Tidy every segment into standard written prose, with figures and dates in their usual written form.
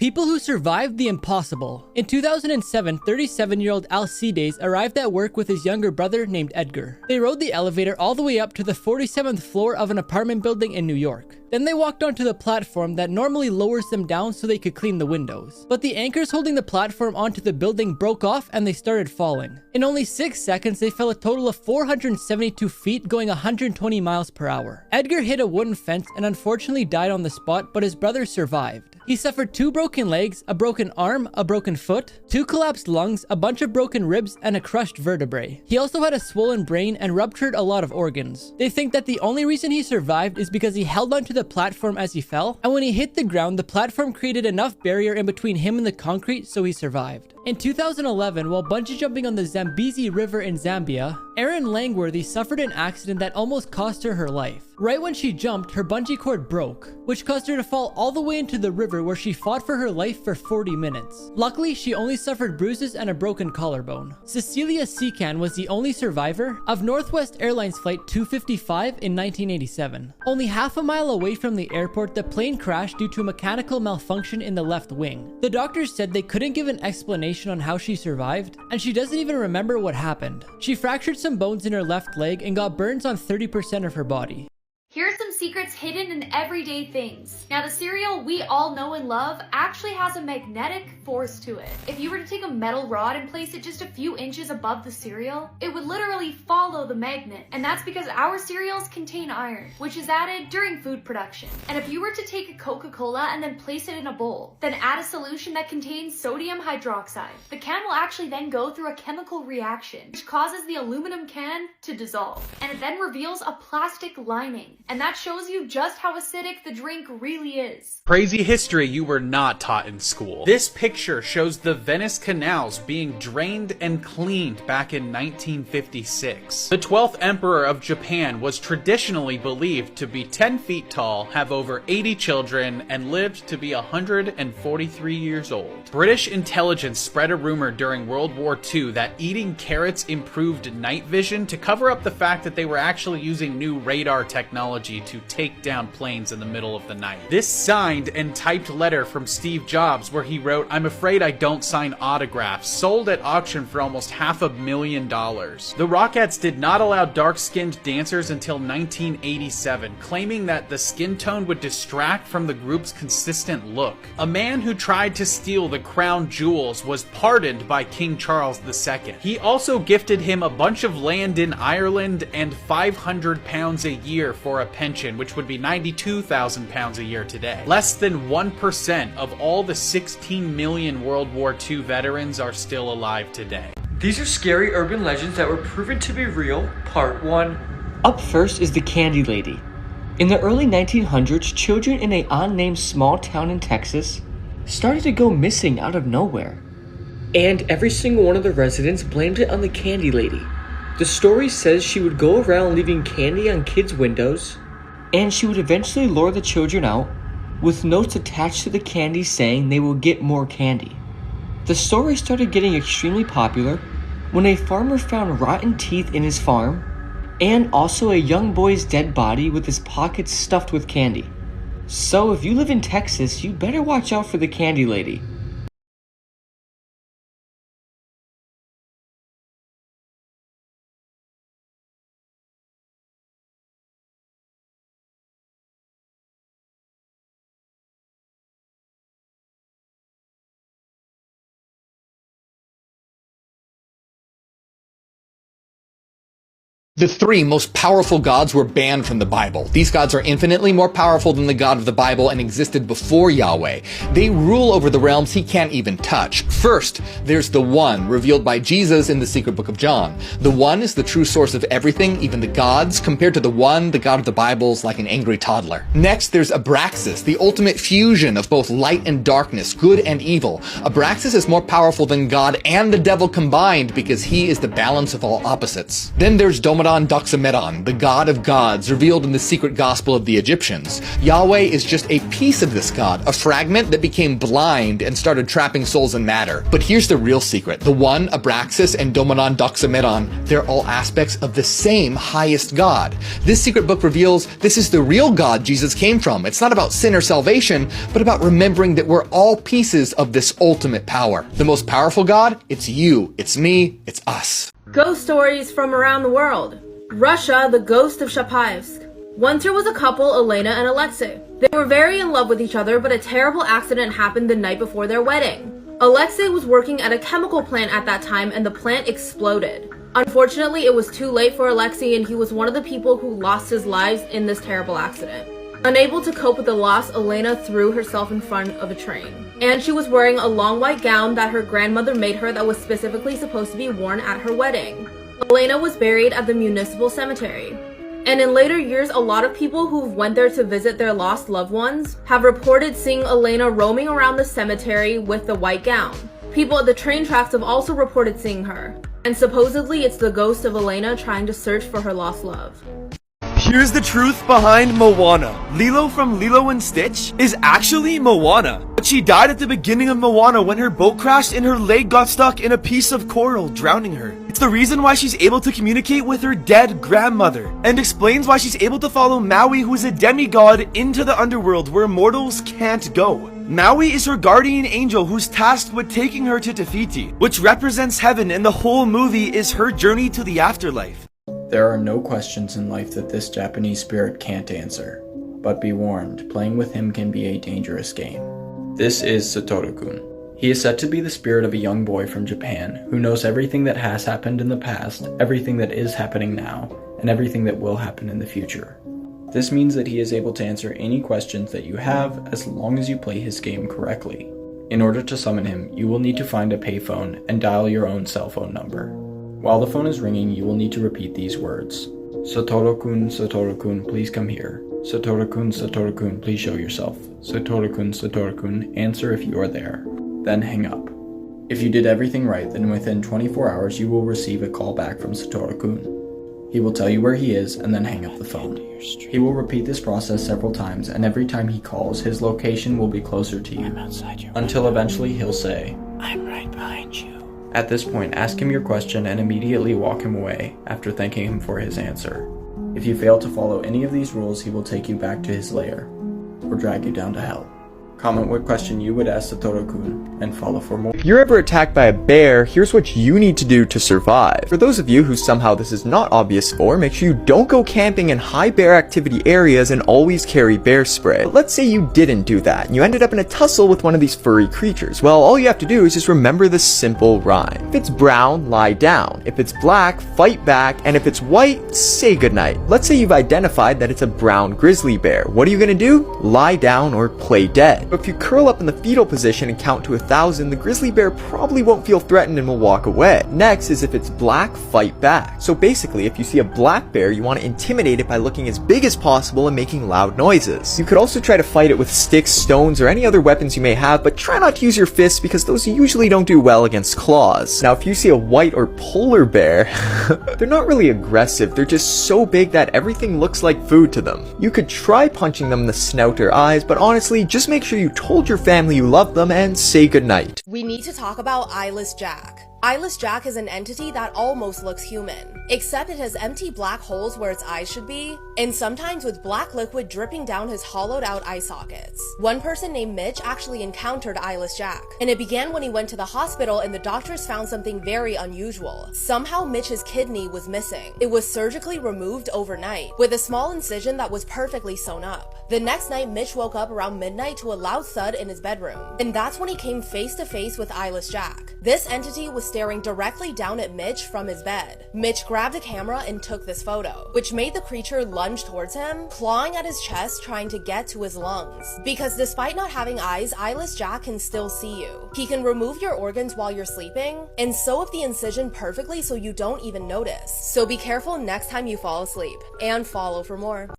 People who survived the impossible. In 2007, 37-year-old Alcides arrived at work with his younger brother named Edgar. They rode the elevator all the way up to the 47th floor of an apartment building in New York. Then they walked onto the platform that normally lowers them down so they could clean the windows. But the anchors holding the platform onto the building broke off and they started falling. In only 6 seconds, they fell a total of 472 feet going 120 miles per hour. Edgar hit a wooden fence and unfortunately died on the spot, but his brother survived. He suffered 2 broken legs, a broken arm, a broken foot, 2 collapsed lungs, a bunch of broken ribs, and a crushed vertebrae. He also had a swollen brain and ruptured a lot of organs. They think that the only reason he survived is because he held onto the platform as he fell, and when he hit the ground, the platform created enough barrier in between him and the concrete, so he survived. In 2011, while bungee jumping on the Zambezi River in Zambia, Erin Langworthy suffered an accident that almost cost her her life. Right when she jumped, her bungee cord broke, which caused her to fall all the way into the river where she fought for her life for 40 minutes. Luckily, she only suffered bruises and a broken collarbone. Cecilia Secan was the only survivor of Northwest Airlines Flight 255 in 1987. Only half a mile away from the airport, the plane crashed due to a mechanical malfunction in the left wing. The doctors said they couldn't give an explanation on how she survived, and she doesn't even remember what happened. She fractured some bones in her left leg and got burns on 30% of her body. Here are some secrets hidden in everyday things. Now, the cereal we all know and love actually has a magnetic force to it. If you were to take a metal rod and place it just a few inches above the cereal, it would literally follow the magnet. And that's because our cereals contain iron, which is added during food production. And if you were to take a Coca-Cola and then place it in a bowl, then add a solution that contains sodium hydroxide, the can will actually then go through a chemical reaction, which causes the aluminum can to dissolve. And it then reveals a plastic lining. And that shows you just how acidic the drink really is. Crazy history you were not taught in school. This picture shows the Venice canals being drained and cleaned back in 1956. The 12th emperor of Japan was traditionally believed to be 10 feet tall, have over 80 children, and lived to be 143 years old. British intelligence spread a rumor during World War II that eating carrots improved night vision to cover up the fact that they were actually using new radar technology to take down planes in the middle of the night. This signed and typed letter from Steve Jobs where he wrote, "I'm afraid I don't sign autographs," sold at auction for almost $500,000. The Rockettes did not allow dark-skinned dancers until 1987, claiming that the skin tone would distract from the group's consistent look. A man who tried to steal the crown jewels was pardoned by King Charles II. He also gifted him a bunch of land in Ireland and £500 a year for a pension, which would be £92,000 a year today. Less than 1% of all the 16 million World War II veterans are still alive today. These are scary urban legends that were proven to be real, part 1. Up first is the Candy Lady. In the early 1900s, children in a unnamed small town in Texas started to go missing out of nowhere. And every single one of the residents blamed it on the Candy Lady. The story says she would go around leaving candy on kids' windows, and she would eventually lure the children out with notes attached to the candy saying they will get more candy. The story started getting extremely popular when a farmer found rotten teeth in his farm and also a young boy's dead body with his pockets stuffed with candy. So if you live in Texas, you better watch out for the Candy Lady. The 3 most powerful gods were banned from the Bible. These gods are infinitely more powerful than the God of the Bible and existed before Yahweh. They rule over the realms he can't even touch. First, there's the One, revealed by Jesus in the secret book of John. The One is the true source of everything, even the gods. Compared to the One, the God of the Bible is like an angry toddler. Next, there's Abraxas, the ultimate fusion of both light and darkness, good and evil. Abraxas is more powerful than God and the devil combined because he is the balance of all opposites. Then there's Domino Domadon Doxamedon, the god of gods, revealed in the secret gospel of the Egyptians. Yahweh is just a piece of this god, a fragment that became blind and started trapping souls in matter. But here's the real secret. The One, Abraxas, and Domadon Doxamedon, they're all aspects of the same highest god. This secret book reveals this is the real God Jesus came from. It's not about sin or salvation, but about remembering that we're all pieces of this ultimate power. The most powerful God, it's you, it's me, it's us. Ghost stories from around the world. Russia, the ghost of Shapaevsk. Once there was a couple, Elena and Alexei. They were very in love with each other, but a terrible accident happened the night before their wedding. Alexei was working at a chemical plant at that time and the plant exploded. Unfortunately, it was too late for Alexei and he was one of the people who lost his lives in this terrible accident. Unable to cope with the loss, Elena threw herself in front of a train. And she was wearing a long white gown that her grandmother made her that was specifically supposed to be worn at her wedding. Elena was buried at the municipal cemetery. And in later years, a lot of people who went there to visit their lost loved ones have reported seeing Elena roaming around the cemetery with the white gown. People at the train tracks have also reported seeing her. And supposedly it's the ghost of Elena trying to search for her lost love. Here's the truth behind Moana. Lilo from Lilo and Stitch is actually Moana. But she died at the beginning of Moana when her boat crashed and her leg got stuck in a piece of coral, drowning her. It's the reason why she's able to communicate with her dead grandmother, and explains why she's able to follow Maui, who is a demigod, into the underworld where mortals can't go. Maui is her guardian angel who's tasked with taking her to Te Fiti, which represents heaven, and the whole movie is her journey to the afterlife. There are no questions in life that this Japanese spirit can't answer. But be warned, playing with him can be a dangerous game. This is Satoru-kun. He is said to be the spirit of a young boy from Japan who knows everything that has happened in the past, everything that is happening now, and everything that will happen in the future. This means that he is able to answer any questions that you have as long as you play his game correctly. In order to summon him, you will need to find a payphone and dial your own cell phone number. While the phone is ringing, you will need to repeat these words. Satoru-kun, Satoru-kun, please come here. Satoru-kun, Satoru-kun, please show yourself. Satoru-kun, Satoru-kun, answer if you are there. Then hang up. If you did everything right, then within 24 hours you will receive a call back from Satoru-kun. He will tell you where he is and then hang up the phone. He will repeat this process several times, and every time he calls, his location will be closer to you. Until eventually he'll say, "I'm right behind you." At this point, ask him your question and immediately walk him away after thanking him for his answer. If you fail to follow any of these rules, he will take you back to his lair, or drag you down to hell. Comment what question you would ask Satoru-kun, and follow for more. If you're ever attacked by a bear, here's what you need to do to survive. For those of you who somehow this is not obvious for, make sure you don't go camping in high bear activity areas and always carry bear spray. But let's say you didn't do that, and you ended up in a tussle with one of these furry creatures. Well, all you have to do is just remember this simple rhyme. If it's brown, lie down. If it's black, fight back. And if it's white, say goodnight. Let's say you've identified that it's a brown grizzly bear. What are you gonna do? Lie down or play dead. But if you curl up in the fetal position and count to 1,000, the grizzly bear probably won't feel threatened and will walk away. Next is if it's black, fight back. So basically, if you see a black bear, you want to intimidate it by looking as big as possible and making loud noises. You could also try to fight it with sticks, stones, or any other weapons you may have, but try not to use your fists because those usually don't do well against claws. Now, if you see a white or polar bear, they're not really aggressive, they're just so big that everything looks like food to them. You could try punching them in the snout or eyes, but honestly, just make sure you told your family you love them and say goodnight. We need to talk about Eyeless Jack. Eyeless Jack is an entity that almost looks human, except it has empty black holes where its eyes should be, and sometimes with black liquid dripping down his hollowed out eye sockets. One person named Mitch actually encountered Eyeless Jack, and it began when he went to the hospital and the doctors found something very unusual. Somehow Mitch's kidney was missing. It was surgically removed overnight, with a small incision that was perfectly sewn up. The next night, Mitch woke up around midnight to a loud thud in his bedroom, and that's when he came face to face with Eyeless Jack. This entity was staring directly down at Mitch from his bed. Mitch grabbed a camera and took this photo, which made the creature lunge towards him, clawing at his chest trying to get to his lungs. Because despite not having eyes, Eyeless Jack can still see you. He can remove your organs while you're sleeping, and sew up the incision perfectly so you don't even notice. So be careful next time you fall asleep, and follow for more.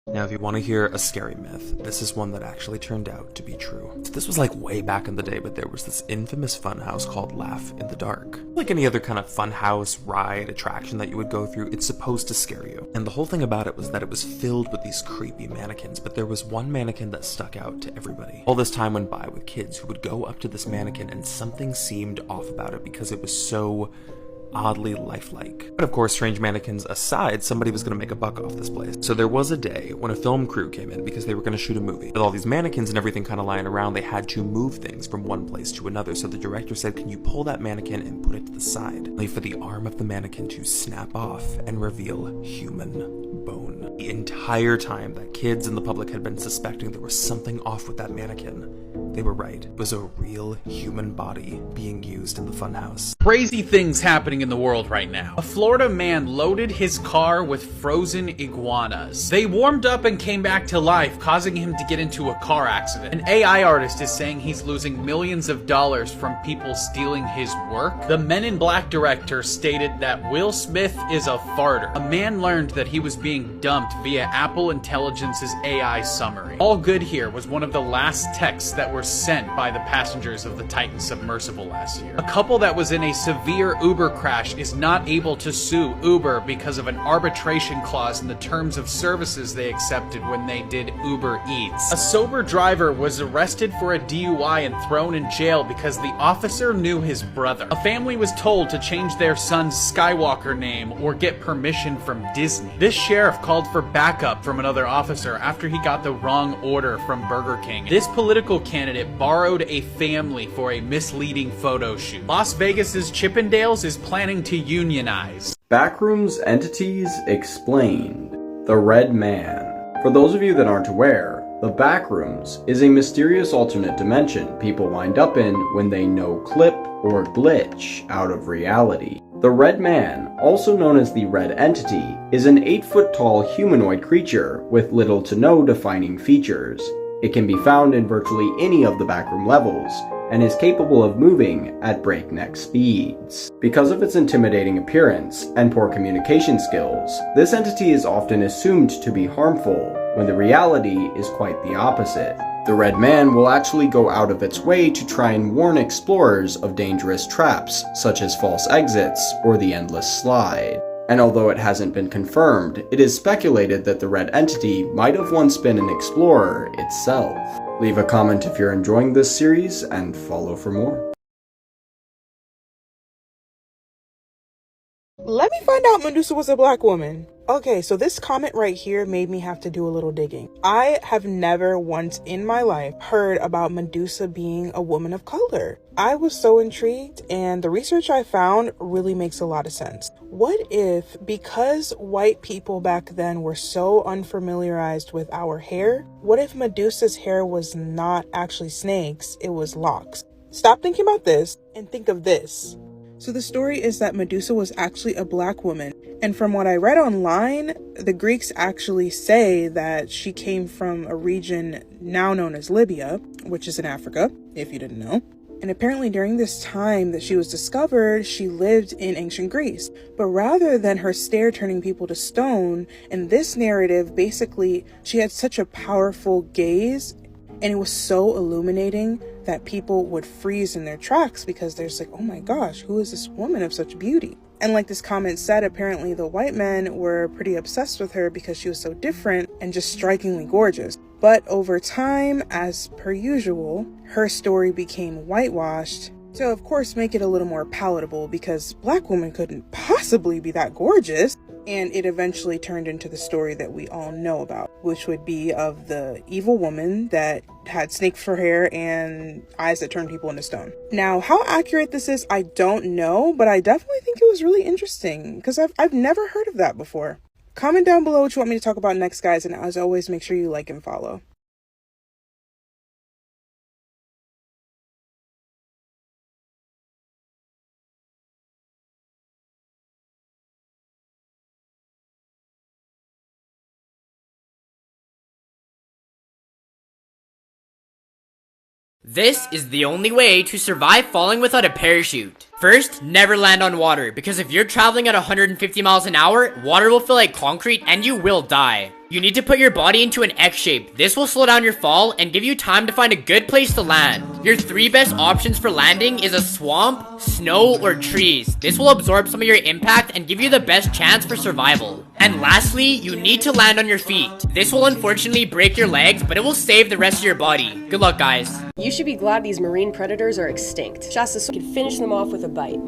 Now, if you want to hear a scary myth, this is one that actually turned out to be true. So this was like way back in the day, but there was this infamous funhouse called Laugh in the Dark. Like any other kind of funhouse ride attraction that you would go through, it's supposed to scare you. And the whole thing about it was that it was filled with these creepy mannequins, but there was one mannequin that stuck out to everybody. All this time went by with kids who would go up to this mannequin and something seemed off about it because it was so oddly lifelike. But of course, strange mannequins aside, somebody was going to make a buck off this place. So there was a day when a film crew came in because they were going to shoot a movie. With all these mannequins and everything kind of lying around, they had to move things from one place to another. So the director said, can you pull that mannequin and put it to the side? Only for the arm of the mannequin to snap off and reveal human bone. The entire time that kids and the public had been suspecting there was something off with that mannequin, they were right. It was a real human body being used in the funhouse. Crazy things happening in the world right now. A Florida man loaded his car with frozen iguanas. They warmed up and came back to life, causing him to get into a car accident. An AI artist is saying he's losing millions of dollars from people stealing his work. The Men in Black director stated that Will Smith is a farter. A man learned that he was being dumped via Apple Intelligence's AI summary. All good here was one of the last texts that were sent by the passengers of the Titan submersible last year. A couple that was in a severe Uber crash is not able to sue Uber because of an arbitration clause in the terms of services they accepted when they did Uber Eats. A sober driver was arrested for a DUI and thrown in jail because the officer knew his brother. A family was told to change their son's Skywalker name or get permission from Disney. This sheriff called for backup from another officer after he got the wrong order from Burger King. This political candidate borrowed a family for a misleading photo shoot. Las Vegas's Chippendales is planning to unionize. Backrooms Entities Explained. The Red Man. For those of you that aren't aware, the Backrooms is a mysterious alternate dimension people wind up in when they no-clip or glitch out of reality. The Red Man, also known as the Red Entity, is an 8-foot-tall humanoid creature with little to no defining features. It can be found in virtually any of the backroom levels, and is capable of moving at breakneck speeds. Because of its intimidating appearance and poor communication skills, this entity is often assumed to be harmful, when the reality is quite the opposite. The Red Man will actually go out of its way to try and warn explorers of dangerous traps, such as false exits or the endless slide. And although it hasn't been confirmed, it is speculated that the Red Entity might have once been an explorer itself. Leave a comment if you're enjoying this series, and follow for more. Let me find out Medusa was a black woman. Okay, so this comment right here made me have to do a little digging. I have never once in my life heard about Medusa being a woman of color. I was so intrigued, and the research I found really makes a lot of sense. What if, because white people back then were so unfamiliarized with our hair, what if Medusa's hair was not actually snakes, it was locks? Stop thinking about this and think of this. So the story is that Medusa was actually a black woman. And from what I read online, the Greeks actually say that she came from a region now known as Libya, which is in Africa, if you didn't know. And apparently during this time that she was discovered, she lived in ancient Greece. But rather than her stare turning people to stone, in this narrative, basically, she had such a powerful gaze, and it was so illuminating that people would freeze in their tracks because they're like, oh my gosh, who is this woman of such beauty? And like this comment said, apparently the white men were pretty obsessed with her because she was so different and just strikingly gorgeous. But over time, as per usual, her story became whitewashed to, of course, make it a little more palatable because black women couldn't possibly be that gorgeous. And it eventually turned into the story that we all know about, which would be of the evil woman that had snakes for hair and eyes that turned people into stone. Now, how accurate this is, I don't know, but I definitely think it was really interesting because I've never heard of that before. Comment down below what you want me to talk about next, guys, and as always, make sure you like and follow. This is the only way to survive falling without a parachute. First, never land on water, because if you're traveling at 150 miles an hour, water will feel like concrete and you will die. You need to put your body into an X shape. This will slow down your fall and give you time to find a good place to land. Your 3 best options for landing is a swamp, snow, or trees. This will absorb some of your impact and give you the best chance for survival. And lastly, you need to land on your feet. This will unfortunately break your legs, but it will save the rest of your body. Good luck, guys. You should be glad these marine predators are extinct. Shasta can finish them off with a bite.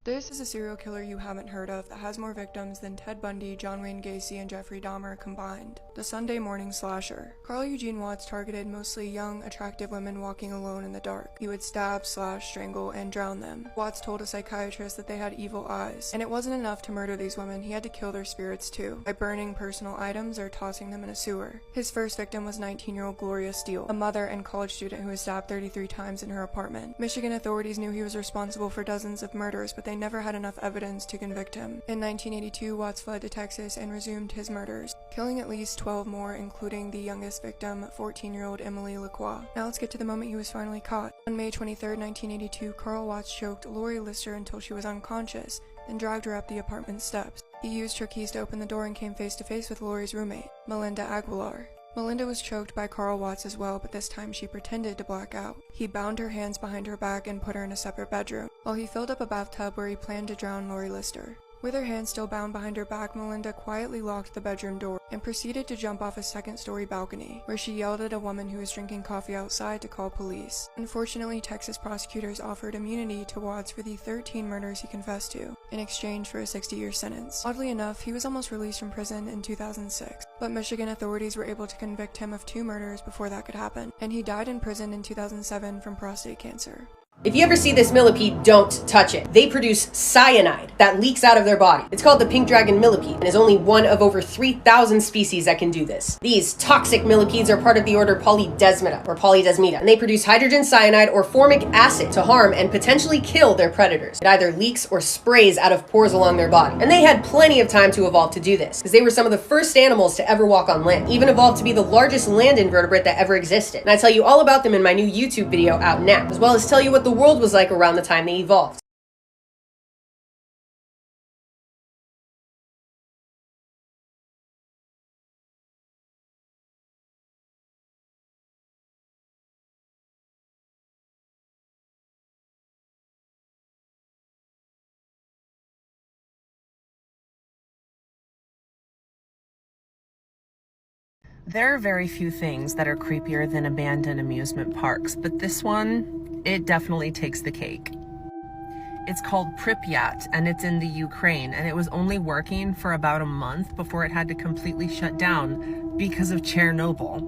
This is a serial killer you haven't heard of that has more victims than Ted Bundy, John Wayne Gacy, and Jeffrey Dahmer combined. The Sunday Morning Slasher. Carl Eugene Watts targeted mostly young, attractive women walking alone in the dark. He would stab, slash, strangle, and drown them. Watts told a psychiatrist that they had evil eyes, and it wasn't enough to murder these women, he had to kill their spirits too, by burning personal items or tossing them in a sewer. His first victim was 19-year-old Gloria Steele, a mother and college student who was stabbed 33 times in her apartment. Michigan authorities knew he was responsible for dozens of murders, but they never had enough evidence to convict him. In 1982, Watts fled to Texas and resumed his murders, killing at least 12 more, including the youngest victim, 14-year-old Emily Lacroix. Now let's get to the moment he was finally caught. On May 23, 1982, Carl Watts choked Lori Lister until she was unconscious, then dragged her up the apartment steps. He used her keys to open the door and came face to face with Lori's roommate, Melinda Aguilar. Melinda was choked by Carl Watts as well, but this time she pretended to black out. He bound her hands behind her back and put her in a separate bedroom, while he filled up a bathtub where he planned to drown Lori Lister. With her hands still bound behind her back, Melinda quietly locked the bedroom door and proceeded to jump off a second-story balcony, where she yelled at a woman who was drinking coffee outside to call police. Unfortunately, Texas prosecutors offered immunity to Watts for the 13 murders he confessed to, in exchange for a 60-year sentence. Oddly enough, he was almost released from prison in 2006, but Michigan authorities were able to convict him of 2 murders before that could happen, and he died in prison in 2007 from prostate cancer. If you ever see this millipede, don't touch it. They produce cyanide that leaks out of their body. It's called the pink dragon millipede and is only one of over 3,000 species that can do this. These toxic millipedes are part of the order Polydesmata, and they produce hydrogen cyanide or formic acid to harm and potentially kill their predators. It either leaks or sprays out of pores along their body. And they had plenty of time to evolve to do this, because they were some of the first animals to ever walk on land, even evolved to be the largest land invertebrate that ever existed. And I tell you all about them in my new YouTube video out now, as well as tell you what the world was like around the time they evolved. There are very few things that are creepier than abandoned amusement parks, but this one, it definitely takes the cake. It's called Pripyat, and it's in the Ukraine, and it was only working for about a month before it had to completely shut down because of Chernobyl.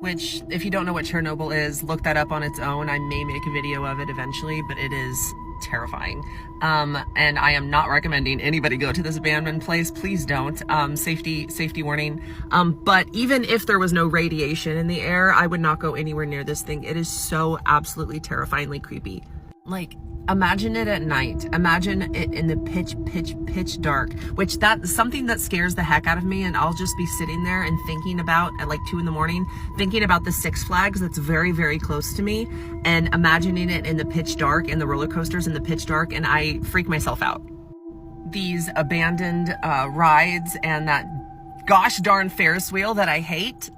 Which, if you don't know what Chernobyl is, look that up on its own. I may make a video of it eventually, but it is terrifying. And I am not recommending anybody go to this abandoned place. Please don't. Safety warning. But even if there was no radiation in the air, I would not go anywhere near this thing. It is so absolutely terrifyingly creepy. Like, imagine it at night. Imagine it in the pitch dark, which that's something that scares the heck out of me. And I'll just be sitting there and thinking about, at like 2 a.m, thinking about the Six Flags that's very, very close to me, and imagining it in the pitch dark and the roller coasters in the pitch dark, and I freak myself out. These abandoned rides and that gosh darn Ferris wheel that I hate,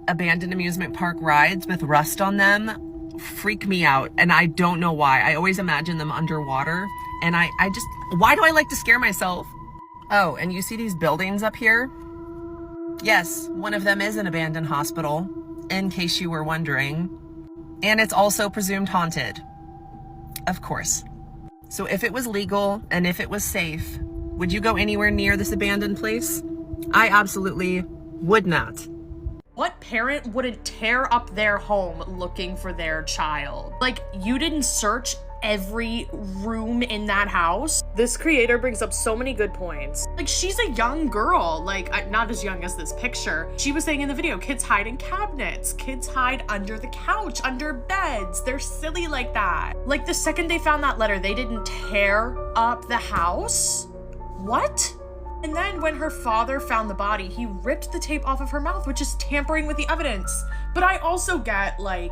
abandoned amusement park rides with rust on them, freak me out, and I don't know why. I always imagine them underwater, and I just, why do I like to scare myself? Oh, and you see these buildings up here? Yes, one of them is an abandoned hospital, in case you were wondering, and it's also presumed haunted. Of course. So if it was legal and if it was safe, would you go anywhere near this abandoned place? I absolutely would not. What parent wouldn't tear up their home looking for their child? Like, you didn't search every room in that house? This creator brings up so many good points. Like, she's a young girl, like, not as young as this picture. She was saying in the video, kids hide in cabinets, kids hide under the couch, under beds. They're silly like that. Like, the second they found that letter, they didn't tear up the house? What? And then when her father found the body, he ripped the tape off of her mouth, which is tampering with the evidence. But I also get, like,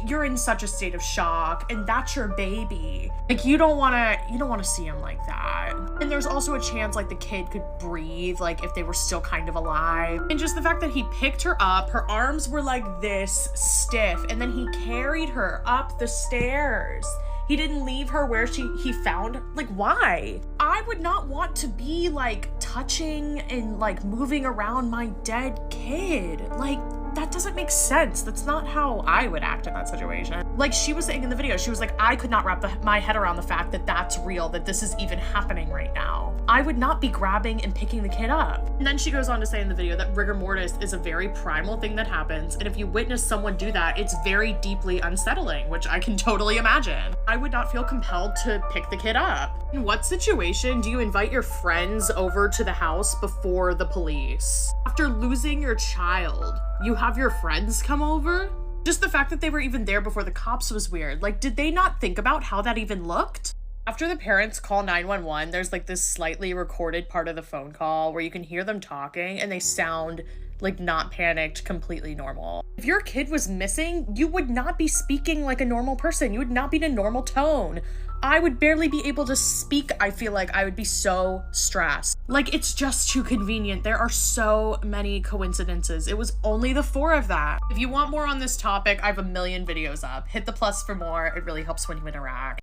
you're in such a state of shock, and that's your baby. Like, you don't wanna see him like that. And there's also a chance like the kid could breathe, like if they were still kind of alive. And just the fact that he picked her up, her arms were like this stiff, and then he carried her up the stairs. He didn't leave her where he found, like, why? I would not want to be like touching and like moving around my dead kid. Like, that doesn't make sense. That's not how I would act in that situation. Like she was saying in the video, she was like, I could not wrap my head around the fact that that's real, that this is even happening right now. I would not be grabbing and picking the kid up. And then she goes on to say in the video that rigor mortis is a very primal thing that happens. And if you witness someone do that, it's very deeply unsettling, which I can totally imagine. I would not feel compelled to pick the kid up. In what situation do you invite your friends over to the house before the police? After losing your child, you have your friends come over? Just the fact that they were even there before the cops was weird. Like, did they not think about how that even looked? After the parents call 911, there's like this slightly recorded part of the phone call where you can hear them talking and they sound like not panicked, completely normal. If your kid was missing, you would not be speaking like a normal person. You would not be in a normal tone. I would barely be able to speak. I feel like I would be so stressed. Like, it's just too convenient. There are so many coincidences. It was only the 4 of that. If you want more on this topic, I have a million videos up. Hit the plus for more. It really helps when you interact.